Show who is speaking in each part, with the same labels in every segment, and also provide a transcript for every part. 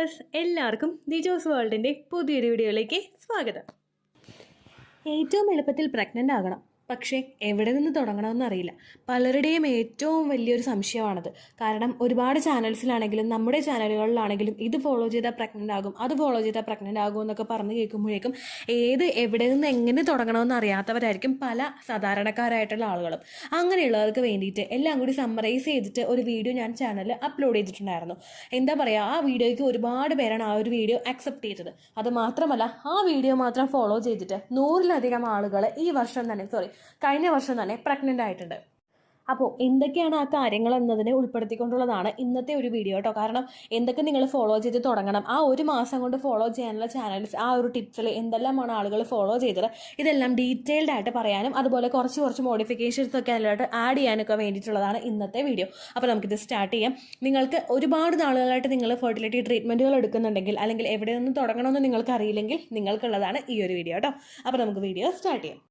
Speaker 1: Dears, എല്ലാവർക്കും ദിജോസ് വേൾഡിൻ്റെ പുതിയൊരു വീഡിയോയിലേക്ക് സ്വാഗതം. ഏറ്റവും എളുപ്പത്തിൽ പ്രഗ്നൻ്റ് ആകണം, പക്ഷേ എവിടെ നിന്ന് തുടങ്ങണമെന്ന് അറിയില്ല. പലരുടെയും ഏറ്റവും വലിയൊരു സംശയമാണത്. കാരണം ഒരുപാട് ചാനൽസിലാണെങ്കിലും നമ്മുടെ ചാനലുകളിലാണെങ്കിലും ഇത് ഫോളോ ചെയ്താൽ പ്രഗ്നൻ്റ് ആകും, അത് ഫോളോ ചെയ്താൽ പ്രഗ്നൻ്റ് ആകും എന്നൊക്കെ പറഞ്ഞ് കേൾക്കുമ്പോഴേക്കും എവിടെ നിന്ന് എങ്ങനെ തുടങ്ങണമെന്ന് അറിയാത്തവരായിരിക്കും പല സാധാരണക്കാരായിട്ടുള്ള ആളുകളും. അങ്ങനെയുള്ളവർക്ക് വേണ്ടിയിട്ട് എല്ലാം കൂടി സമ്മറൈസ് ചെയ്തിട്ട് ഒരു വീഡിയോ ഞാൻ ചാനലിൽ അപ്ലോഡ് ചെയ്തിട്ടുണ്ടായിരുന്നു. എന്താ പറയുക, ആ വീഡിയോയ്ക്ക് ഒരുപാട് പേരാണ് ആ ഒരു വീഡിയോ അക്സെപ്റ്റ് ചെയ്തത്. അത് മാത്രമല്ല, ആ വീഡിയോ മാത്രം ഫോളോ ചെയ്തിട്ട് 100-ലധികം ആളുകൾ കഴിഞ്ഞ വർഷം തന്നെ പ്രഗ്നൻ്റ് ആയിട്ടുണ്ട്. അപ്പോൾ എന്തൊക്കെയാണ് ആ കാര്യങ്ങൾ എന്നതിനെ ഉൾപ്പെടുത്തിക്കൊണ്ടുള്ളതാണ് ഇന്നത്തെ ഒരു വീഡിയോ കേട്ടോ. കാരണം എന്തൊക്കെ നിങ്ങൾ ഫോളോ ചെയ്ത് തുടങ്ങണം, ആ ഒരു മാസം കൊണ്ട് ഫോളോ ചെയ്യാനുള്ള ചാനൽസ്, ആ ഒരു ടിപ്സിൽ എന്തെല്ലാമാണ് ആളുകൾ ഫോളോ ചെയ്തത്, ഇതെല്ലാം ഡീറ്റെയിൽഡ് ആയിട്ട് പറയാനും അതുപോലെ കുറച്ച് മോഡിഫിക്കേഷൻസ് ഒക്കെ അതിലോട്ട് ആഡ് ചെയ്യാനൊക്കെ വേണ്ടിയിട്ടുള്ളതാണ് ഇന്നത്തെ വീഡിയോ. അപ്പോൾ നമുക്കിത് സ്റ്റാർട്ട് ചെയ്യാം. നിങ്ങൾക്ക് ഒരുപാട് നാളുകളായിട്ട് നിങ്ങൾ ഫെർട്ടിലിറ്റി ട്രീറ്റ്മെൻറ്റുകൾ എടുക്കുന്നുണ്ടെങ്കിൽ അല്ലെങ്കിൽ എവിടെ നിന്ന് തുടങ്ങണമെന്ന് നിങ്ങൾക്ക് അറിയില്ലെങ്കിൽ നിങ്ങൾക്കുള്ളതാണ് ഈ ഒരു വീഡിയോ കേട്ടോ. അപ്പോൾ നമുക്ക് വീഡിയോ സ്റ്റാർട്ട് ചെയ്യാം.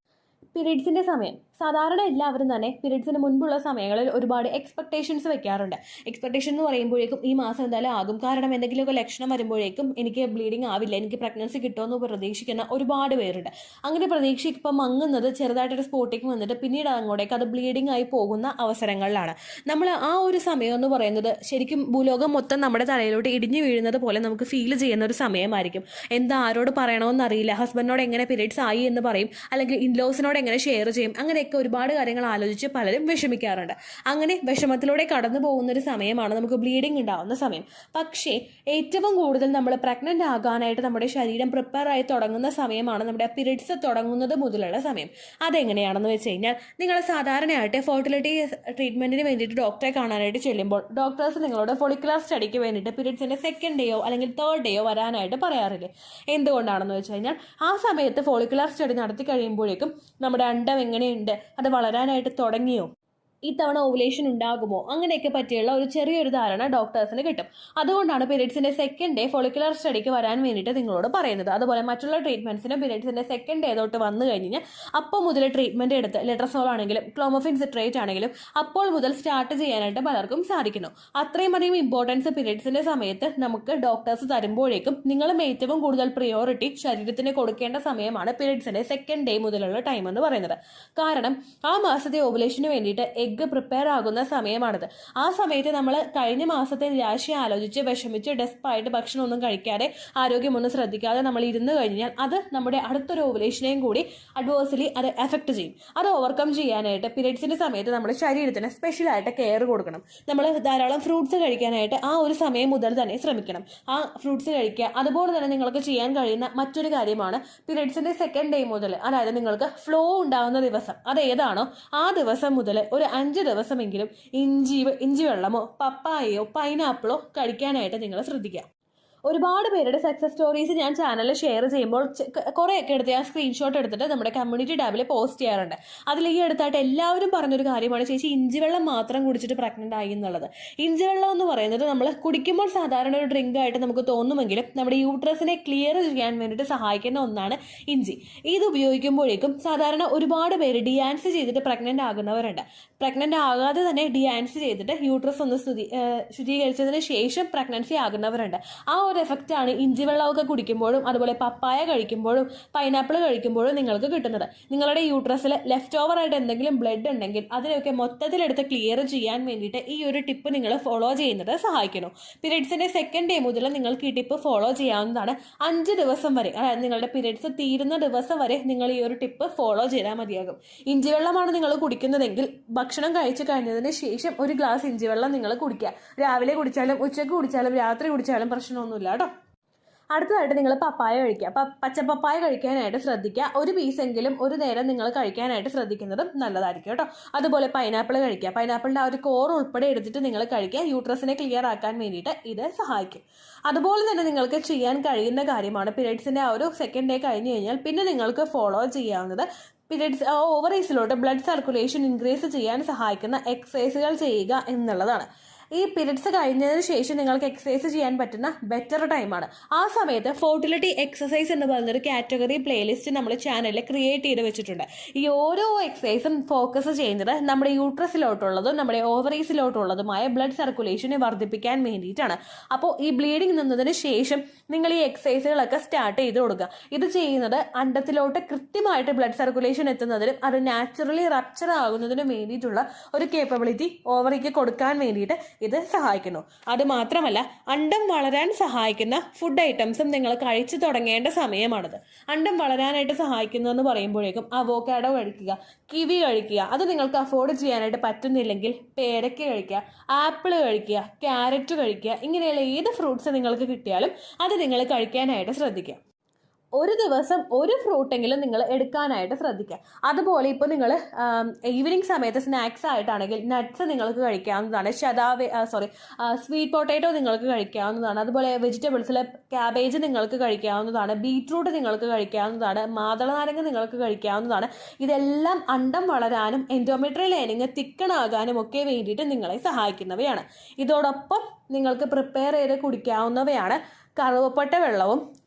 Speaker 1: പീരീഡ്സിൻ്റെ സമയം സാധാരണ എല്ലാവരും തന്നെ പീരീഡ്സിന് മുൻപുള്ള സമയങ്ങളിൽ ഒരുപാട് എക്സ്പെക്ടേഷൻസ് വെക്കാറുണ്ട്. എക്സ്പെക്ടേഷൻ എന്ന് പറയുമ്പോഴേക്കും ഈ മാസം എന്തായാലും ആകും, കാരണം എന്തെങ്കിലുമൊക്കെ ലക്ഷണം വരുമ്പോഴേക്കും എനിക്ക് ബ്ലീഡിങ് ആവില്ല, എനിക്ക് പ്രഗ്നൻസി കിട്ടുമെന്ന് പ്രതീക്ഷിക്കുന്ന ഒരുപാട് പേരുണ്ട്. അങ്ങനെ പ്രതീക്ഷ ഇപ്പം മങ്ങുന്നത് ചെറുതായിട്ടൊരു സ്പോട്ടിക്ക് വന്നിട്ട് പിന്നീട് അങ്ങോട്ടേക്ക് അത് ബ്ലീഡിങ് ആയി പോകുന്ന അവസരങ്ങളിലാണ്. നമ്മൾ ആ ഒരു സമയം എന്ന് പറയുന്നത് ശരിക്കും ഭൂലോകം മൊത്തം നമ്മുടെ തലയിലോട്ട് ഇടിഞ്ഞു വീഴുന്നത് പോലെ നമുക്ക് ഫീൽ ചെയ്യുന്ന ഒരു സമയമായിരിക്കും. എന്താ ആരോട് പറയണമെന്ന് അറിയില്ല, ഹസ്ബൻഡിനോട് എങ്ങനെ പീരീഡ്സ് ആയി എന്ന് പറയും, അല്ലെങ്കിൽ ഇൻലോസിനോട് എങ്ങനെ ഷെയർ ചെയ്യും, അങ്ങനെയൊക്കെ ഒരുപാട് കാര്യങ്ങൾ ആലോചിച്ച് പലരും വിഷമിക്കാറുണ്ട്. അങ്ങനെ വിഷമത്തിലൂടെ കടന്നു പോകുന്നൊരു സമയമാണ് നമുക്ക് ബ്ലീഡിങ് ഉണ്ടാവുന്ന സമയം. പക്ഷേ ഏറ്റവും കൂടുതൽ നമ്മൾ പ്രഗ്നൻ്റ് ആകാനായിട്ട് നമ്മുടെ ശരീരം പ്രിപ്പയർ ആയി തുടങ്ങുന്ന സമയമാണ് നമ്മുടെ പീരീഡ്സ് തുടങ്ങുന്നത് മുതലുള്ള സമയം. അതെങ്ങനെയാണെന്ന് വെച്ച് കഴിഞ്ഞാൽ, നിങ്ങൾ സാധാരണയായിട്ട് ഫെർട്ടിലിറ്റി ട്രീറ്റ്മെൻറ്റിന് വേണ്ടിയിട്ട് ഡോക്ടറെ കാണാനായിട്ട് ചെല്ലുമ്പോൾ ഡോക്ടേഴ്സ് നിങ്ങളോട് ഫോളിക്കുലർ സ്റ്റഡിക്ക് വേണ്ടിയിട്ട് പീരീഡ്സിൻ്റെ 2nd ഡേയോ അല്ലെങ്കിൽ 3rd ഡേയോ വരാനായിട്ട് പറയാറില്ലേ? എന്തുകൊണ്ടാണെന്ന് വെച്ച് കഴിഞ്ഞാൽ, ആ സമയത്ത് ഫോളിക്കുലർ സ്റ്റഡി നടത്തി കഴിയുമ്പോഴേക്കും നമ്മുടെ അണ്ടം എങ്ങനെയുണ്ട്, അത് വളരാനായിട്ട് തുടങ്ങിയോ, ഇത്തവണ ഓവുലേഷൻ ഉണ്ടാകുമോ, അങ്ങനെയൊക്കെ പറ്റിയുള്ള ഒരു ചെറിയൊരു ധാരണ ഡോക്ടേഴ്സിന് കിട്ടും. അതുകൊണ്ടാണ് പീരീഡ്സിന്റെ 2nd ഡേ ഫോളിക്കുലർ സ്റ്റഡിക്ക് വരാൻ വേണ്ടിയിട്ട് നിങ്ങളോട് പറയുന്നത്. അതുപോലെ മറ്റുള്ള ട്രീറ്റ്മെന്റ്സിന് പീരീഡ്സിന്റെ 2nd ഡേ തൊട്ട് വന്നു കഴിഞ്ഞാൽ അപ്പോൾ മുതൽ ട്രീറ്റ്മെന്റ് എടുത്ത് ലെട്രസോൾ ആണെങ്കിലും ക്ലോമിഫെൻ സിട്രേറ്റ് ആണെങ്കിലും അപ്പോൾ മുതൽ സ്റ്റാർട്ട് ചെയ്യാനായിട്ട് പലർക്കും സാധിക്കുന്നു. അത്രയും അധികം ഇമ്പോർട്ടൻസ് പീരീഡ്സിന്റെ സമയത്ത് നമുക്ക് ഡോക്ടേഴ്സ് തരുമ്പോഴേക്കും നിങ്ങളും ഏറ്റവും കൂടുതൽ പ്രിയോറിറ്റി ശരീരത്തിന് കൊടുക്കേണ്ട സമയമാണ് പീരീഡ്സിന്റെ 2nd ഡേ മുതലുള്ള ടൈം എന്ന് പറയുന്നത്. കാരണം ആ മാസത്തെ ഓവുലേഷന് വേണ്ടിയിട്ട് എഗ്ഗ് പ്രിപ്പയർ ആകുന്ന സമയമാണിത്. ആ സമയത്ത് നമ്മൾ കഴിഞ്ഞ മാസത്തെ നിരാശ ആലോചിച്ച് വിഷമിച്ച് ഡെസ്പായിട്ട് ഭക്ഷണമൊന്നും കഴിക്കാതെ ആരോഗ്യമൊന്നും ശ്രദ്ധിക്കാതെ നമ്മൾ ഇരുന്ന് കഴിഞ്ഞാൽ അത് നമ്മുടെ അടുത്തൊരു ഓവുലേഷനെയും കൂടി അഡ്വേഴ്സ്ലി അത് എഫക്ട് ചെയ്യും. അത് ഓവർകം ചെയ്യാനായിട്ട് പീരീഡ്സിന്റെ സമയത്ത് നമ്മൾ ശരീരത്തിന് സ്പെഷ്യലായിട്ട് കെയർ കൊടുക്കണം. നമ്മൾ ധാരാളം ഫ്രൂട്ട്സ് കഴിക്കാനായിട്ട് ആ ഒരു സമയം മുതൽ തന്നെ ശ്രമിക്കണം. ആ ഫ്രൂട്ട്സ് കഴിക്കുക. അതുപോലെ തന്നെ നിങ്ങൾക്ക് ചെയ്യാൻ കഴിയുന്ന മറ്റൊരു കാര്യമാണ് പീരീഡ്സിന്റെ 2nd ഡേ മുതൽ, അതായത് നിങ്ങൾക്ക് ഫ്ലോ ഉണ്ടാകുന്ന ദിവസം അത് ഏതാണോ ആ ദിവസം മുതൽ ഒരു 5 ദിവസമെങ്കിലും ഇഞ്ചി വെള്ളമോ പപ്പായയോ പൈനാപ്പിളോ കഴിക്കാനായിട്ട് നിങ്ങൾ ശ്രദ്ധിക്കുക. ഒരുപാട് പേരുടെ സക്സസ് സ്റ്റോറീസ് ഞാൻ ചാനലിൽ ഷെയർ ചെയ്യുമ്പോൾ കുറേയൊക്കെ എടുത്ത് ഞാൻ സ്ക്രീൻഷോട്ട് എടുത്തിട്ട് നമ്മുടെ കമ്മ്യൂണിറ്റി ടാബിൽ പോസ്റ്റ് ചെയ്യാറുണ്ട്. അതിൽ ഈ അടുത്തായിട്ട് എല്ലാവരും പറഞ്ഞൊരു കാര്യമാണ്, ചേച്ചി ഇഞ്ചിവെള്ളം മാത്രം കുടിച്ചിട്ട് പ്രഗ്നൻ്റ് ആയി എന്നുള്ളത്. ഇഞ്ചിവെള്ളം എന്ന് പറയുന്നത് നമ്മൾ കുടിക്കുമ്പോൾ സാധാരണ ഒരു ഡ്രിങ്ക് ആയിട്ട് നമുക്ക് തോന്നുമെങ്കിലും നമ്മുടെ യൂട്രസിനെ ക്ലിയർ ചെയ്യാൻ വേണ്ടിയിട്ട് സഹായിക്കുന്ന ഒന്നാണ് ഇഞ്ചി. ഇത് ഉപയോഗിക്കുമ്പോഴേക്കും സാധാരണ ഒരുപാട് പേര് ഡിയാൻസ് ചെയ്തിട്ട് പ്രഗ്നൻ്റ് ആകുന്നവരുണ്ട്. പ്രഗ്നൻ്റ് ആകാതെ തന്നെ ഡിയാൻസ് ചെയ്തിട്ട് യൂട്രസ് ഒന്ന് ശുചീകരിച്ചതിന് ശേഷം പ്രഗ്നൻസി ആകുന്നവരുണ്ട്. ആ ഒരു എഫക്റ്റ് ആണ് ഇഞ്ചി വെള്ളമൊക്കെ കുടിക്കുമ്പോഴും അതുപോലെ പപ്പായ കഴിക്കുമ്പോഴും പൈനാപ്പിൾ കഴിക്കുമ്പോഴും നിങ്ങൾക്ക് കിട്ടുന്നത്. നിങ്ങളുടെ യൂട്രസിൽ ലെഫ്റ്റ് ഓവർ ആയിട്ട് എന്തെങ്കിലും ബ്ലഡ് ഉണ്ടെങ്കിൽ അതിനെയൊക്കെ മൊത്തത്തിലെടുത്ത് ക്ലിയർ ചെയ്യാൻ വേണ്ടിയിട്ട് ഈ ഒരു ടിപ്പ് നിങ്ങൾ ഫോളോ ചെയ്യുന്നത് സഹായിക്കുന്നു. പീരീഡ്സിന്റെ 2nd ഡേ മുതൽ നിങ്ങൾക്ക് ഈ ടിപ്പ് ഫോളോ ചെയ്യാവുന്നതാണ്. 5 ദിവസം വരെ, അതായത് നിങ്ങളുടെ പീരീഡ്സ് തീരുന്ന ദിവസം വരെ നിങ്ങൾ ഈ ഒരു ടിപ്പ് ഫോളോ ചെയ്താൽ മതിയാകും. ഇഞ്ചി വെള്ളമാണ് നിങ്ങൾ കുടിക്കുന്നതെങ്കിൽ ഭക്ഷണം കഴിച്ചു കഴിഞ്ഞതിന് ശേഷം ഒരു ഗ്ലാസ് ഇഞ്ചി വെള്ളം നിങ്ങൾ കുടിക്കുക. രാവിലെ കുടിച്ചാലും ഉച്ചയ്ക്ക് കുടിച്ചാലും രാത്രി കുടിച്ചാലും പ്രശ്നമൊന്നുമില്ല കേട്ടോ. അടുത്തതായിട്ട് നിങ്ങൾ പപ്പായ കഴിക്കുക. പച്ചപ്പപ്പായ കഴിക്കാനായിട്ട് ശ്രദ്ധിക്കുക. ഒരു പീസെങ്കിലും ഒരു നേരം നിങ്ങൾ കഴിക്കാനായിട്ട് ശ്രദ്ധിക്കുന്നതും നല്ലതായിരിക്കും കേട്ടോ. അതുപോലെ പൈനാപ്പിൾ കഴിക്കുക. പൈനാപ്പിളിൻ്റെ ആ ഒരു കോർ ഉൾപ്പെടെ എടുത്തിട്ട് നിങ്ങൾ കഴിക്കുക. യൂട്രസിനെ ക്ലിയർ ആക്കാൻ വേണ്ടിയിട്ട് ഇത് സഹായിക്കും. അതുപോലെ തന്നെ നിങ്ങൾക്ക് ചെയ്യാൻ കഴിയുന്ന കാര്യമാണ് പീരീഡ്സിൻ്റെ ആ ഒരു 2nd ഡേ കഴിഞ്ഞ് കഴിഞ്ഞാൽ പിന്നെ നിങ്ങൾക്ക് ഫോളോ ചെയ്യാവുന്നത് പീരീഡ്സ് ഓവറീസിലോട്ട് ബ്ലഡ് സർക്കുലേഷൻ ഇൻക്രീസ് ചെയ്യാൻ സഹായിക്കുന്ന എക്സസൈസുകൾ ചെയ്യുക എന്നുള്ളതാണ്. ഈ പീരിയഡ്സ് കഴിഞ്ഞതിന് ശേഷം നിങ്ങൾക്ക് എക്സസൈസ് ചെയ്യാൻ പറ്റുന്ന ബെറ്റർ ടൈമാണ്. ആ സമയത്ത് ഫെർട്ടിലിറ്റി എക്സസൈസ് എന്ന് പറയുന്നൊരു കാറ്റഗറി പ്ലേലിസ്റ്റ് നമ്മൾ ചാനലിൽ ക്രിയേറ്റ് ചെയ്ത് വെച്ചിട്ടുണ്ട്. ഈ ഓരോ എക്സസൈസും ഫോക്കസ് ചെയ്യുന്നത് നമ്മുടെ യൂട്രസിലോട്ടുള്ളതും നമ്മുടെ ഓവറീസിലോട്ടുള്ളതുമായ ബ്ലഡ് സർക്കുലേഷനെ വർദ്ധിപ്പിക്കാൻ വേണ്ടിയിട്ടാണ്. അപ്പോൾ ഈ ബ്ലീഡിങ് നിന്നതിന് ശേഷം നിങ്ങൾ ഈ എക്സസൈസുകളൊക്കെ സ്റ്റാർട്ട് ചെയ്ത് കൊടുക്കുക. ഇത് ചെയ്യുന്നത് അണ്ടത്തിലോട്ട് കൃത്യമായിട്ട് ബ്ലഡ് സർക്കുലേഷൻ എത്തുന്നതിനും അത് നാച്ചുറലി റപ്ചർ ആകുന്നതിനും വേണ്ടിയിട്ടുള്ള ഒരു കേപ്പബിലിറ്റി ഓവറിക്ക് കൊടുക്കാൻ വേണ്ടിയിട്ട് ഇത് സഹായിക്കുന്നു. അത് മാത്രമല്ല, അണ്ടം വളരാൻ സഹായിക്കുന്ന ഫുഡ് ഐറ്റംസും നിങ്ങൾ കഴിച്ചു തുടങ്ങേണ്ട സമയമാണിത്. അണ്ടം വളരാനായിട്ട് സഹായിക്കുന്നു എന്ന് പറയുമ്പോഴേക്കും അവോക്കാഡോ കഴിക്കുക, കിവി കഴിക്കുക. അത് നിങ്ങൾക്ക് അഫോർഡ് ചെയ്യാനായിട്ട് പറ്റുന്നില്ലെങ്കിൽ പേരയ്ക്ക കഴിക്കുക, ആപ്പിൾ കഴിക്കുക, ക്യാരറ്റ് കഴിക്കുക. ഇങ്ങനെയുള്ള ഏത് ഫ്രൂട്ട്സ് നിങ്ങൾക്ക് കിട്ടിയാലും അത് നിങ്ങൾ കഴിക്കാനായിട്ട് ശ്രദ്ധിക്കുക. ഒരു ദിവസം ഒരു ഫ്രൂട്ടെങ്കിലും നിങ്ങൾ എടുക്കാനായിട്ട് ശ്രദ്ധിക്കുക. അതുപോലെ ഇപ്പോൾ നിങ്ങൾ ഈവനിങ് സമയത്ത് സ്നാക്സ് ആയിട്ടാണെങ്കിൽ നട്ട്സ് നിങ്ങൾക്ക് കഴിക്കാവുന്നതാണ്. സ്വീറ്റ് പൊട്ടാറ്റോ നിങ്ങൾക്ക് കഴിക്കാവുന്നതാണ്. അതുപോലെ വെജിറ്റബിൾസിൽ ക്യാബേജ് നിങ്ങൾക്ക് കഴിക്കാവുന്നതാണ്, ബീറ്റ്റൂട്ട് നിങ്ങൾക്ക് കഴിക്കാവുന്നതാണ്, മാതളനാരങ്ങ നിങ്ങൾക്ക് കഴിക്കാവുന്നതാണ്. ഇതെല്ലാം അണ്ടം വളരാനും എൻഡോമെട്രിയൽ ലൈനിങ് തിക്കണാകാനും ഒക്കെ വേണ്ടിയിട്ട് നിങ്ങളെ സഹായിക്കുന്നവയാണ്. ഇതോടൊപ്പം നിങ്ങൾക്ക് പ്രിപ്പയർ ചെയ്ത് കുടിക്കാവുന്നവയാണ് കറുവപ്പട്ട വെള്ളവും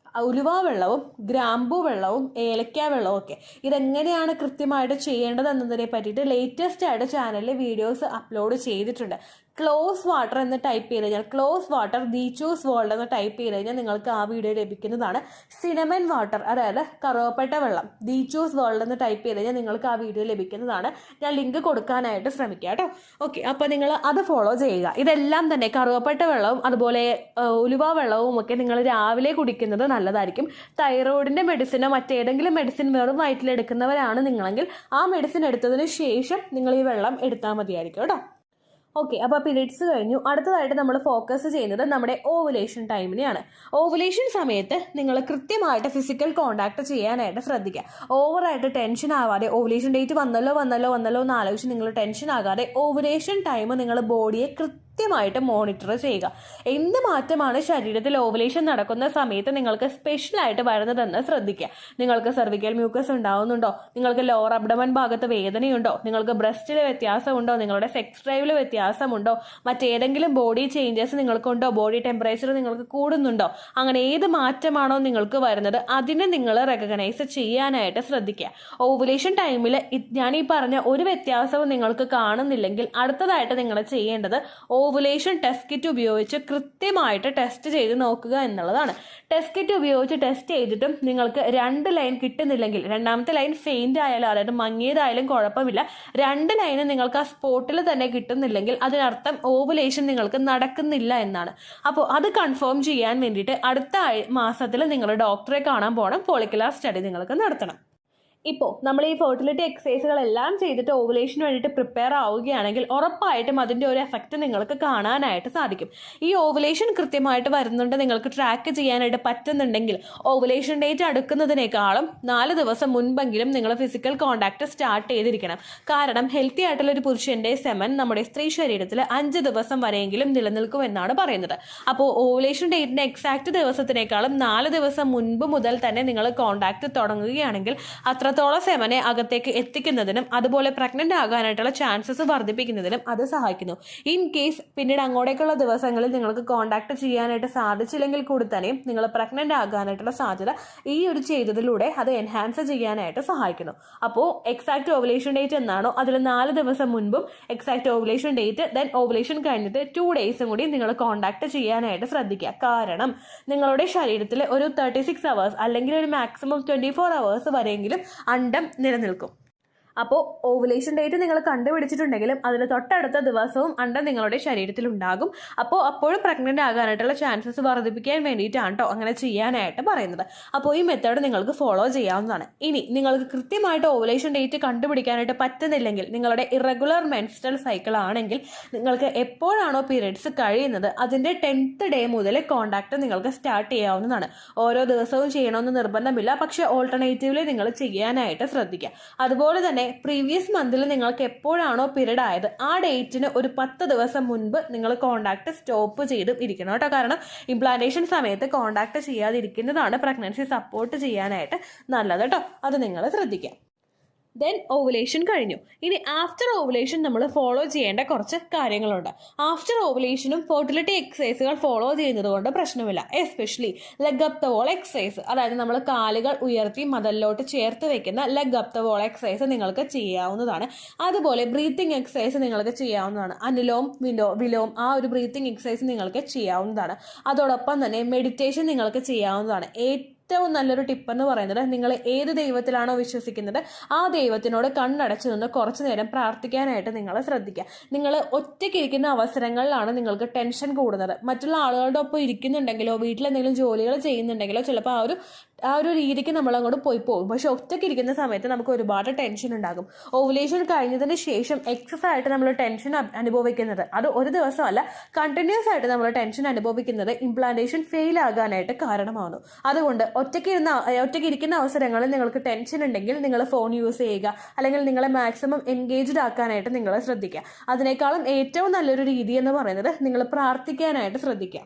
Speaker 1: ഉലുവ വെള്ളവും ഗ്രാമ്പൂ വെള്ളവും ഏലക്ക വെള്ളവും ഒക്കെ. ഇതെങ്ങനെയാണ് കൃത്യമായിട്ട് ചെയ്യേണ്ടത് എന്നതിനെ പറ്റിയിട്ട് ലേറ്റസ്റ്റ് ആയിട്ട് ചാനലിൽ വീഡിയോസ് അപ്ലോഡ് ചെയ്തിട്ടുണ്ട്. ക്ലോസ് വാട്ടർ എന്ന് ടൈപ്പ് ചെയ്ത് കഴിഞ്ഞാൽ, ക്ലോസ് വാട്ടർ ദീച്ചൂസ് വേൾഡ് എന്ന് ടൈപ്പ് ചെയ്ത് കഴിഞ്ഞാൽ നിങ്ങൾക്ക് ആ വീഡിയോ ലഭിക്കുന്നതാണ്. സിനമൻ വാട്ടർ, അതായത് കറുവപ്പട്ട വെള്ളം, ദീച്ചൂസ് വേൾഡ് എന്ന് ടൈപ്പ് ചെയ്ത് കഴിഞ്ഞാൽ നിങ്ങൾക്ക് ആ വീഡിയോ ലഭിക്കുന്നതാണ്. ഞാൻ ലിങ്ക് കൊടുക്കാനായിട്ട് ശ്രമിക്കാം കേട്ടോ. ഓക്കെ, അപ്പോൾ നിങ്ങൾ അത് ഫോളോ ചെയ്യുക. ഇതെല്ലാം തന്നെ കറുവപ്പട്ട വെള്ളവും അതുപോലെ ഉലുവ വെള്ളവും ഒക്കെ നിങ്ങൾ രാവിലെ കുടിക്കുന്നത് നല്ലതായിരിക്കും. തൈറോയിഡിൻ്റെ മെഡിസിനോ മറ്റേതെങ്കിലും മെഡിസിൻ വെറും വയറ്റിലെടുക്കുന്നവരാണ് നിങ്ങളെങ്കിൽ ആ മെഡിസിൻ എടുത്തതിന് ശേഷം നിങ്ങൾ ഈ വെള്ളം എടുത്താൽ മതിയായിരിക്കും കേട്ടോ. ഓക്കെ, അപ്പോൾ പീരിയഡ്സ് കഴിഞ്ഞു. അടുത്തതായിട്ട് നമ്മൾ ഫോക്കസ് ചെയ്യുന്നത് നമ്മുടെ ഓവുലേഷൻ ടൈമിനെയാണ്. ഓവുലേഷൻ സമയത്ത് നിങ്ങൾ കൃത്യമായിട്ട് ഫിസിക്കൽ കോണ്ടാക്ട് ചെയ്യാനായിട്ട് ശ്രദ്ധിക്കുക. ഓവറായിട്ട് ടെൻഷൻ ആവാതെ, ഓവുലേഷൻ ഡേറ്റ് വന്നല്ലോ എന്ന് ആലോചിച്ച് നിങ്ങൾ ടെൻഷൻ ആകാതെ ഓവുലേഷൻ ടൈം നിങ്ങൾ ബോഡിയെ കൃത്യമായിട്ട് മോണിറ്റർ ചെയ്യുക. എന്ത് മാറ്റമാണ് ശരീരത്തിൽ ഓവുലേഷൻ നടക്കുന്ന സമയത്ത് നിങ്ങൾക്ക് സ്പെഷ്യലായിട്ട് വരുന്നതെന്ന് ശ്രദ്ധിക്കുക. നിങ്ങൾക്ക് സെർവിക്കൽ മ്യൂക്കസ് ഉണ്ടാവുന്നുണ്ടോ, നിങ്ങൾക്ക് ലോവർ അബ്ഡമൻ ഭാഗത്ത് വേദനയുണ്ടോ, നിങ്ങൾക്ക് ബ്രസ്റ്റിൽ വ്യത്യാസമുണ്ടോ, നിങ്ങളുടെ സെക്സ് ഡ്രൈവിൽ വ്യത്യാസമുണ്ടോ, മറ്റേതെങ്കിലും ബോഡി ചേഞ്ചസ് നിങ്ങൾക്കുണ്ടോ, ബോഡി ടെമ്പറേച്ചർ നിങ്ങൾക്ക് കൂടുന്നുണ്ടോ, അങ്ങനെ ഏത് മാറ്റമാണോ നിങ്ങൾക്ക് വരുന്നത് അതിനെ നിങ്ങൾ റെക്കഗ്നൈസ് ചെയ്യാനായിട്ട് ശ്രദ്ധിക്കുക. ഓവുലേഷൻ ടൈമിൽ ഞാൻ ഈ പറഞ്ഞ ഒരു വ്യത്യാസവും നിങ്ങൾക്ക് കാണുന്നില്ലെങ്കിൽ അടുത്തതായിട്ട് നിങ്ങൾ ചെയ്യേണ്ടത് ഓവുലേഷൻ ടെസ്റ്റ് കിറ്റ് ഉപയോഗിച്ച് കൃത്യമായിട്ട് ടെസ്റ്റ് ചെയ്ത് നോക്കുക എന്നുള്ളതാണ്. ടെസ്റ്റ് കിറ്റ് ഉപയോഗിച്ച് ടെസ്റ്റ് ചെയ്തിട്ടും നിങ്ങൾക്ക് 2 ലൈൻ കിട്ടുന്നില്ലെങ്കിൽ, രണ്ടാമത്തെ ലൈൻ ഫെയിൻ്റ് ആയാലും അതായത് മങ്ങിയതായാലും കുഴപ്പമില്ല, 2 ലൈന് നിങ്ങൾക്ക് ആ സ്പോട്ടിൽ തന്നെ കിട്ടുന്നില്ലെങ്കിൽ അതിനർത്ഥം ഓവുലേഷൻ നിങ്ങൾക്ക് നടക്കുന്നില്ല എന്നാണ്. അപ്പോൾ അത് കൺഫേം ചെയ്യാൻ വേണ്ടിയിട്ട് അടുത്ത മാസത്തിൽ നിങ്ങൾ ഡോക്ടറെ കാണാൻ പോകണം. ഫോളിക്കുലർ സ്റ്റഡി നിങ്ങൾക്ക് നടത്തണം. ഇപ്പോൾ നമ്മൾ ഈ ഫെർട്ടിലിറ്റി എക്സസൈസുകളെല്ലാം ചെയ്തിട്ട് ഓവുലേഷന് വേണ്ടിയിട്ട് പ്രിപ്പയർ ആവുകയാണെങ്കിൽ ഉറപ്പായിട്ടും അതിൻ്റെ ഒരു എഫക്റ്റ് നിങ്ങൾക്ക് കാണാനായിട്ട് സാധിക്കും. ഈ ഓവുലേഷൻ കൃത്യമായിട്ട് വരുന്നുണ്ട് നിങ്ങൾക്ക് ട്രാക്ക് ചെയ്യാനായിട്ട് പറ്റുന്നുണ്ടെങ്കിൽ ഓവുലേഷൻ ഡേറ്റ് അടുക്കുന്നതിനേക്കാളും 4 ദിവസം മുൻപെങ്കിലും നിങ്ങൾ ഫിസിക്കൽ കോണ്ടാക്ട് സ്റ്റാർട്ട് ചെയ്തിരിക്കണം. കാരണം ഹെൽത്തി ആയിട്ടുള്ള ഒരു പുരുഷൻ്റെ സെമൻ നമ്മുടെ സ്ത്രീ ശരീരത്തിൽ 5 ദിവസം വരെയെങ്കിലും നിലനിൽക്കുമെന്നാണ് പറയുന്നത്. അപ്പോൾ ഓവുലേഷൻ ഡേറ്റിൻ്റെ എക്സാക്ട് ദിവസത്തിനേക്കാളും 4 ദിവസം മുൻപ് മുതൽ തന്നെ നിങ്ങൾ കോണ്ടാക്ട് തുടങ്ങുകയാണെങ്കിൽ അത്രത്തോളം സെമനെ അകത്തേക്ക് എത്തിക്കുന്നതിനും അതുപോലെ പ്രഗ്നന്റ് ആകാനായിട്ടുള്ള ചാൻസസ് വർദ്ധിപ്പിക്കുന്നതിനും അത് സഹായിക്കുന്നു. ഇൻ കേസ് പിന്നീട് അങ്ങോട്ടേക്കുള്ള ദിവസങ്ങളിൽ നിങ്ങൾക്ക് കോണ്ടാക്ട് ചെയ്യാനായിട്ട് സാധിച്ചില്ലെങ്കിൽ കൂടി തന്നെയും നിങ്ങൾ പ്രഗ്നന്റ് ആകാനായിട്ടുള്ള സാധ്യത ഈ ഒരു ചെയ്തതിലൂടെ അത് എൻഹാൻസ് ചെയ്യാനായിട്ട് സഹായിക്കുന്നു. അപ്പോൾ എക്സാക്ട് ഓവുലേഷൻ ഡേറ്റ് എന്നാണോ അതിൽ 4 ദിവസം മുൻപും exact ovulation date then ovulation കഴിഞ്ഞിട്ട് 2 ഡേയ്സും കൂടി നിങ്ങൾ കോണ്ടാക്ട് ചെയ്യാനായിട്ട് ശ്രദ്ധിക്കുക. കാരണം നിങ്ങളുടെ ശരീരത്തിൽ ഒരു 36 hours അല്ലെങ്കിൽ ഒരു മാക്സിമം 24 hours വരെയെങ്കിലും അണ്ടം നിലനിൽക്കും. അപ്പോൾ ഓവുലേഷൻ ഡേറ്റ് നിങ്ങൾ കണ്ടുപിടിച്ചിട്ടുണ്ടെങ്കിലും അതിന് തൊട്ടടുത്ത ദിവസവും അണ്ടം നിങ്ങളുടെ ശരീരത്തിലുണ്ടാകും. അപ്പോഴും പ്രഗ്നൻ്റ് ആകാനായിട്ടുള്ള ചാൻസസ് വർദ്ധിപ്പിക്കാൻ വേണ്ടിയിട്ടാണ് കേട്ടോ അങ്ങനെ ചെയ്യാനായിട്ട് പറയുന്നത്. അപ്പോൾ ഈ മെത്തേഡ് നിങ്ങൾക്ക് ഫോളോ ചെയ്യാവുന്നതാണ്. ഇനി നിങ്ങൾക്ക് കൃത്യമായിട്ട് ഓവുലേഷൻ ഡേറ്റ് കണ്ടുപിടിക്കാനായിട്ട് പറ്റുന്നില്ലെങ്കിൽ, നിങ്ങളുടെ ഇറഗുലർ മെൻസ്ട്രൽ സൈക്കിൾ ആണെങ്കിൽ നിങ്ങൾക്ക് എപ്പോഴാണോ പീരിയഡ്സ് കഴിയുന്നത് അതിൻ്റെ 10th ഡേ മുതൽ കോണ്ടാക്ട് നിങ്ങൾക്ക് സ്റ്റാർട്ട് ചെയ്യാവുന്നതാണ്. ഓരോ ദിവസവും ചെയ്യണമെന്ന് നിർബന്ധമില്ല, പക്ഷേ ഓൾട്ടർനേറ്റീവ്ലി നിങ്ങൾ ചെയ്യാനായിട്ട് ശ്രദ്ധിക്കുക. അതുപോലെ തന്നെ പ്രീവിയസ് മന്തിൽ നിങ്ങൾക്ക് എപ്പോഴാണോ പീരീഡ് ആയത് ആ ഡേറ്റിന് ഒരു 10 ദിവസം മുൻപ് നിങ്ങൾ കോണ്ടാക്ട് സ്റ്റോപ്പ് ചെയ്തും ഇരിക്കണം കേട്ടോ. കാരണം ഇംപ്ലാന്റേഷൻ സമയത്ത് കോണ്ടാക്ട് ചെയ്യാതിരിക്കുന്നതാണ് പ്രഗ്നൻസി സപ്പോർട്ട് ചെയ്യാനായിട്ട് നല്ലത് കേട്ടോ. അത് നിങ്ങൾ ശ്രദ്ധിക്കുക. ദെൻ ഓവുലേഷൻ കഴിഞ്ഞു. ഇനി ആഫ്റ്റർ ഓവുലേഷൻ നമ്മൾ ഫോളോ ചെയ്യേണ്ട കുറച്ച് കാര്യങ്ങളുണ്ട്. ആഫ്റ്റർ ഓവുലേഷനും ഫെർട്ടിലിറ്റി എക്സസൈസുകൾ ഫോളോ ചെയ്യുന്നത് കൊണ്ട് പ്രശ്നമില്ല. Especially leg up the wall exercise, അതായത് നമ്മൾ കാലുകൾ ഉയർത്തി മദലിലോട്ട് ചേർത്ത് വെക്കുന്ന leg up the wall exercise നിങ്ങൾക്ക് ചെയ്യാവുന്നതാണ്. അതുപോലെ ബ്രീത്തിങ് എക്സസൈസ് നിങ്ങൾക്ക് ചെയ്യാവുന്നതാണ്. അനുലോം വിലോം ആ ഒരു ബ്രീത്തിങ് എക്സസൈസ് നിങ്ങൾക്ക് ചെയ്യാവുന്നതാണ്. അതോടൊപ്പം തന്നെ മെഡിറ്റേഷൻ നിങ്ങൾക്ക് ചെയ്യാവുന്നതാണ്. ഏറ്റവും നല്ലൊരു ടിപ്പ് എന്ന് പറയുന്നത്, നിങ്ങൾ ഏത് ദൈവത്തിലാണോ വിശ്വസിക്കുന്നത് ആ ദൈവത്തിനോട് കണ്ണടച്ചു നിന്ന് കുറച്ചു നേരം പ്രാർത്ഥിക്കാനായിട്ട് നിങ്ങൾ ശ്രദ്ധിക്കുക. നിങ്ങൾ ഒറ്റയ്ക്കിരിക്കുന്ന അവസരങ്ങളിലാണ് നിങ്ങൾക്ക് ടെൻഷൻ കൂടുന്നത്. മറ്റുള്ള ആളുകളുടെ ഒപ്പം ഇരിക്കുന്നുണ്ടെങ്കിലോ വീട്ടിലെന്തെങ്കിലും ജോലികൾ ചെയ്യുന്നുണ്ടെങ്കിലോ ചിലപ്പോൾ ആ ഒരു രീതിക്ക് നമ്മൾ അങ്ങോട്ട് പോയി പോകും. പക്ഷെ ഒറ്റയ്ക്കിരിക്കുന്ന സമയത്ത് നമുക്ക് ഒരുപാട് ടെൻഷൻ ഉണ്ടാകും. ഓവുലേഷൻ കഴിഞ്ഞതിന് ശേഷം എക്സസ് ആയിട്ട് നമ്മൾ ടെൻഷൻ അനുഭവിക്കുന്നത്, അത് ഒരു ദിവസമല്ല, കണ്ടിന്യൂസ് ആയിട്ട് നമ്മൾ ടെൻഷൻ അനുഭവിക്കുന്നത് ഇംപ്ലാന്റേഷൻ ഫെയിൽ ആകാനായിട്ട് കാരണമാകുന്നു. അതുകൊണ്ട് ഒറ്റയ്ക്കിരിക്കുന്ന അവസരങ്ങളിൽ നിങ്ങൾക്ക് ടെൻഷൻ ഉണ്ടെങ്കിൽ നിങ്ങൾ ഫോൺ യൂസ് ചെയ്യുക, അല്ലെങ്കിൽ നിങ്ങളെ മാക്സിമം എൻഗേജ്ഡ് ആക്കാനായിട്ട് നിങ്ങൾ ശ്രദ്ധിക്കുക. അതിനേക്കാളും ഏറ്റവും നല്ലൊരു രീതി എന്ന് പറയുന്നത് നിങ്ങൾ പ്രാർത്ഥിക്കാനായിട്ട് ശ്രദ്ധിക്കുക.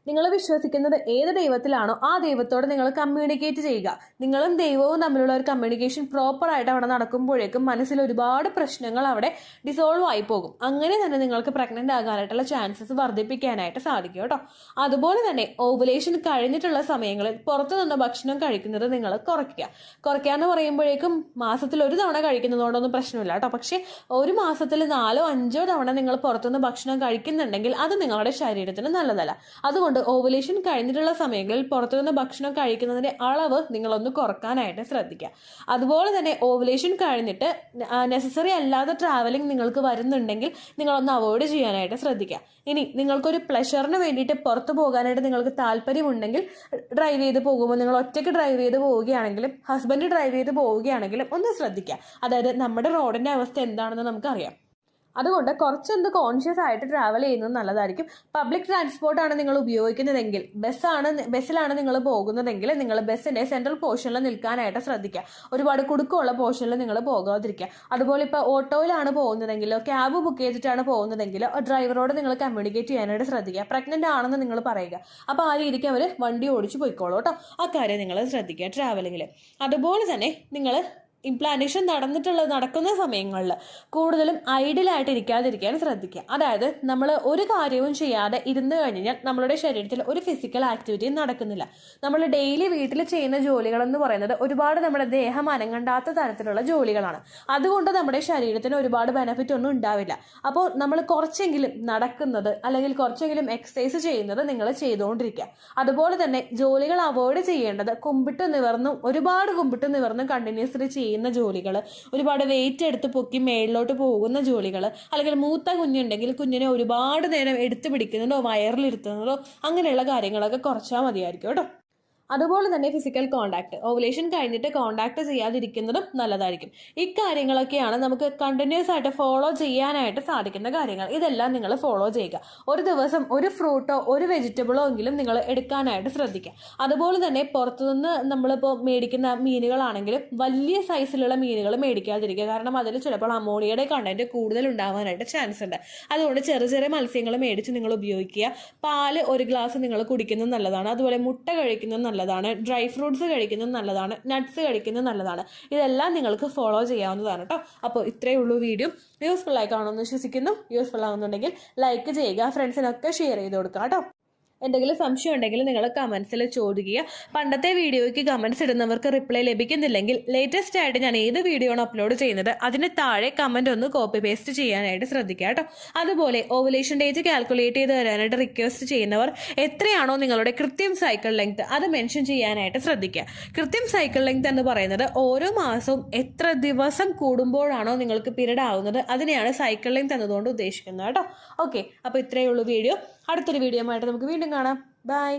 Speaker 1: നിങ്ങൾ വിശ്വസിക്കുന്നത് ഏത് ദൈവത്തിലാണോ ആ ദൈവത്തോട് നിങ്ങൾ കമ്മ്യൂണിക്കേറ്റ് ചെയ്യുക. നിങ്ങളും ദൈവവും തമ്മിലുള്ള ഒരു കമ്മ്യൂണിക്കേഷൻ പ്രോപ്പറായിട്ട് അവിടെ നടക്കുമ്പോഴേക്കും മനസ്സിൽ ഒരുപാട് പ്രശ്നങ്ങൾ അവിടെ ഡിസോൾവ് ആയി പോകും. അങ്ങനെ തന്നെ നിങ്ങൾക്ക് പ്രഗ്നന്റ് ആകാനായിട്ടുള്ള ചാൻസസ് വർദ്ധിപ്പിക്കാനായിട്ട് സാധിക്കും കേട്ടോ. അതുപോലെ തന്നെ ഓവുലേഷൻ കഴിഞ്ഞിട്ടുള്ള സമയങ്ങളിൽ പുറത്തു നിന്ന് ഭക്ഷണം കഴിക്കുന്നത് നിങ്ങൾ കുറയ്ക്കുക എന്ന് പറയുമ്പോഴേക്കും മാസത്തിൽ ഒരു തവണ കഴിക്കുന്നതുകൊണ്ടൊന്നും പ്രശ്നമില്ല കേട്ടോ. പക്ഷെ ഒരു മാസത്തിൽ 4-5 തവണ നിങ്ങൾ പുറത്തുനിന്ന് ഭക്ഷണം കഴിക്കുന്നുണ്ടെങ്കിൽ അത് നിങ്ങളുടെ ശരീരത്തിന് നല്ലതല്ല. അതുകൊണ്ട് ഓവുലേഷൻ കഴിഞ്ഞിട്ടുള്ള സമയങ്ങളിൽ പുറത്തുനിന്ന് ഭക്ഷണം കഴിക്കുന്നതിന്റെ അളവ് നിങ്ങളൊന്ന് കുറക്കാനായിട്ട് ശ്രദ്ധിക്കുക. അതുപോലെ തന്നെ ഓവുലേഷൻ കഴിഞ്ഞിട്ട് നെസസറി അല്ലാത്ത ട്രാവലിംഗ് നിങ്ങൾക്ക് വരുന്നുണ്ടെങ്കിൽ നിങ്ങളൊന്ന് അവോയ്ഡ് ചെയ്യാനായിട്ട് ശ്രദ്ധിക്കുക. ഇനി നിങ്ങൾക്കൊരു പ്ലഷറിന് വേണ്ടിയിട്ട് പുറത്തു പോകാനായിട്ട് നിങ്ങൾക്ക് താല്പര്യമുണ്ടെങ്കിൽ ഡ്രൈവ് ചെയ്ത് പോകുമ്പോൾ, നിങ്ങൾ ഒറ്റയ്ക്ക് ഡ്രൈവ് ചെയ്ത് പോവുകയാണെങ്കിലും ഹസ്ബൻഡ് ഡ്രൈവ് ചെയ്ത് പോവുകയാണെങ്കിലും ഒന്ന് ശ്രദ്ധിക്കുക. അതായത് നമ്മുടെ റോഡിന്റെ അവസ്ഥ എന്താണെന്ന് നമുക്കറിയാം. അതുകൊണ്ട് കുറച്ചൊന്ന് കോൺഷ്യസ് ആയിട്ട് ട്രാവൽ ചെയ്യുന്നത് നല്ലതായിരിക്കും. പബ്ലിക് ട്രാൻസ്പോർട്ടാണ് നിങ്ങൾ ഉപയോഗിക്കുന്നതെങ്കിൽ, ബസ്സിലാണ് നിങ്ങൾ പോകുന്നതെങ്കിൽ നിങ്ങൾ ബസ്സിന്റെ സെൻട്രൽ പോർഷനിൽ നിൽക്കാനായിട്ട് ശ്രദ്ധിക്കുക. ഒരുപാട് കുടുക്കമുള്ള പോർഷനിൽ നിങ്ങൾ പോകാതിരിക്കുക. അതുപോലെ ഇപ്പോൾ ഓട്ടോയിലാണ് പോകുന്നതെങ്കിലോ ക്യാബ് ബുക്ക് ചെയ്തിട്ടാണ് പോകുന്നതെങ്കിലോ ഡ്രൈവറോട് നിങ്ങൾ കമ്മ്യൂണിക്കേറ്റ് ചെയ്യാനായിട്ട് ശ്രദ്ധിക്കുക. പ്രഗ്നന്റ് ആണെന്ന് നിങ്ങൾ പറയുക. അപ്പോൾ ആ രീതിക്ക് അവർ വണ്ടി ഓടിച്ച് പോയിക്കോളൂ കേട്ടോ. ആ കാര്യം നിങ്ങൾ ശ്രദ്ധിക്കുക ട്രാവലിങ്ങിൽ. അതുപോലെ തന്നെ നിങ്ങൾ ഇംപ്ലാന്റേഷൻ നടക്കുന്ന സമയങ്ങളിൽ കൂടുതലും ഐഡിയലായിട്ട് ഇരിക്കാതിരിക്കാൻ ശ്രദ്ധിക്കുക. അതായത് നമ്മൾ ഒരു കാര്യവും ചെയ്യാതെ ഇരുന്ന് കഴിഞ്ഞാൽ നമ്മളുടെ ശരീരത്തിൽ ഒരു ഫിസിക്കൽ ആക്ടിവിറ്റിയും നടക്കുന്നില്ല. നമ്മൾ ഡെയിലി വീട്ടിൽ ചെയ്യുന്ന ജോലികളെന്ന് പറയുന്നത് ഒരുപാട് നമ്മുടെ ദേഹം അനങ്ങണ്ടാത്ത തരത്തിലുള്ള ജോലികളാണ്. അതുകൊണ്ട് നമ്മുടെ ശരീരത്തിന് ഒരുപാട് ബെനിഫിറ്റ് ഒന്നും ഉണ്ടാവില്ല. അപ്പോൾ നമ്മൾ കുറച്ചെങ്കിലും നടക്കുന്നത് അല്ലെങ്കിൽ കുറച്ചെങ്കിലും എക്സസൈസ് ചെയ്യുന്നത് നിങ്ങൾ ചെയ്തുകൊണ്ടിരിക്കുക. അതുപോലെ തന്നെ ജോലികൾ അവോയ്ഡ് ചെയ്യേണ്ടത് ഒരുപാട് കുമ്പിട്ട് നിവർന്നും കണ്ടിന്യൂസ്ലി ചെയ്യുന്ന ജോലികൾ, ഒരുപാട് വെയിറ്റ് എടുത്ത് പൊക്കി മേളിലോട്ട് പോകുന്ന ജോലികൾ, അല്ലെങ്കിൽ മൂത്ത കുഞ്ഞുണ്ടെങ്കിൽ കുഞ്ഞിനെ ഒരുപാട് നേരം എടുത്ത് പിടിക്കുന്നതോ വയറിലിരുത്തുന്നതോ അങ്ങനെയുള്ള കാര്യങ്ങളൊക്കെ കുറച്ചാൽ മതിയായിരിക്കും കേട്ടോ. അതുപോലെ തന്നെ ഫിസിക്കൽ കോണ്ടാക്ട്, ഓവുലേഷൻ കഴിഞ്ഞിട്ട് കോണ്ടാക്ട് ചെയ്യാതിരിക്കുന്നതും നല്ലതായിരിക്കും. ഇക്കാര്യങ്ങളൊക്കെയാണ് നമുക്ക് കണ്ടിന്യൂസ് ആയിട്ട് ഫോളോ ചെയ്യാനായിട്ട് സാധിക്കുന്ന കാര്യങ്ങൾ. ഇതെല്ലാം നിങ്ങൾ ഫോളോ ചെയ്യുക. ഒരു ദിവസം ഒരു ഫ്രൂട്ടോ ഒരു വെജിറ്റബിളോ എങ്കിലും നിങ്ങൾ എടുക്കാനായിട്ട് ശ്രദ്ധിക്കുക. അതുപോലെ തന്നെ പുറത്തുനിന്ന് നമ്മളിപ്പോൾ മേടിക്കുന്ന മീനുകളാണെങ്കിലും വലിയ സൈസിലുള്ള മീനുകൾ മേടിക്കാതിരിക്കുക. കാരണം അതിൽ ചിലപ്പോൾ അമോണിയയുടെ കണ്ടന്റ് കൂടുതൽ ഉണ്ടാവാനായിട്ട് ചാൻസ് ഉണ്ട്. അതുകൊണ്ട് ചെറിയ മത്സ്യങ്ങൾ മേടിച്ച് നിങ്ങൾ ഉപയോഗിക്കുക. പാല് 1 ഗ്ലാസ് നിങ്ങൾ കുടിക്കുന്നത് നല്ലതാണ്. അതുപോലെ മുട്ട കഴിക്കുന്നത് നല്ലതാണ്. ഡ്രൈ ഫ്രൂട്ട്സ് കഴിക്കുന്നത് നല്ലതാണ്. നട്ട്സ് കഴിക്കുന്നത് നല്ലതാണ്. ഇതെല്ലാം നിങ്ങൾക്ക് ഫോളോ ചെയ്യാവുന്നതാണ് കേട്ടോ. അപ്പോൾ ഇത്രയേ ഉള്ളൂ വീഡിയോ. യൂസ്ഫുൾ ആയി കാണുമെന്ന് വിശ്വസിക്കുന്നു. യൂസ്ഫുൾ ആകുന്നുണ്ടെങ്കിൽ ലൈക്ക് ചെയ്യുക, ഫ്രണ്ട്സിനൊക്കെ ഷെയർ ചെയ്ത് കൊടുക്കുക കേട്ടോ. എന്തെങ്കിലും സംശയം ഉണ്ടെങ്കിൽ നിങ്ങൾ കമൻസിൽ ചോദിക്കുക. പണ്ടത്തെ വീഡിയോയ്ക്ക് കമൻസ് ഇടുന്നവർക്ക് റിപ്ലൈ ലഭിക്കുന്നില്ലെങ്കിൽ ലേറ്റസ്റ്റ് ആയിട്ട് ഞാൻ ഏത് വീഡിയോ ആണ് അപ്ലോഡ് ചെയ്യുന്നത് അതിന് താഴെ കമൻറ്റ് ഒന്ന് കോപ്പി പേസ്റ്റ് ചെയ്യാനായിട്ട് ശ്രദ്ധിക്കുക കേട്ടോ. അതുപോലെ ഓവുലേഷൻ ഡേറ്റ് കാൽക്കുലേറ്റ് ചെയ്ത് തരാനായിട്ട് റിക്വസ്റ്റ് ചെയ്യുന്നവർ എത്രയാണോ നിങ്ങളുടെ കൃത്യം സൈക്കിൾ ലെങ്ത് അത് മെൻഷൻ ചെയ്യാനായിട്ട് ശ്രദ്ധിക്കുക. കൃത്യം സൈക്കിൾ ലെങ്ത് എന്ന് പറയുന്നത് ഓരോ മാസവും എത്ര ദിവസം കൂടുമ്പോഴാണോ നിങ്ങൾക്ക് പീരീഡ് ആവുന്നത് അതിനെയാണ് സൈക്കിൾ ലെങ്ത് എന്നതുകൊണ്ട് ഉദ്ദേശിക്കുന്നത് കേട്ടോ. ഓക്കെ, അപ്പോൾ ഇത്രയേ ഉള്ളൂ വീഡിയോ. അടുത്തൊരു വീഡിയോ ആയിട്ട് നമുക്ക് വീണ്ടും കാണാം. ബൈ.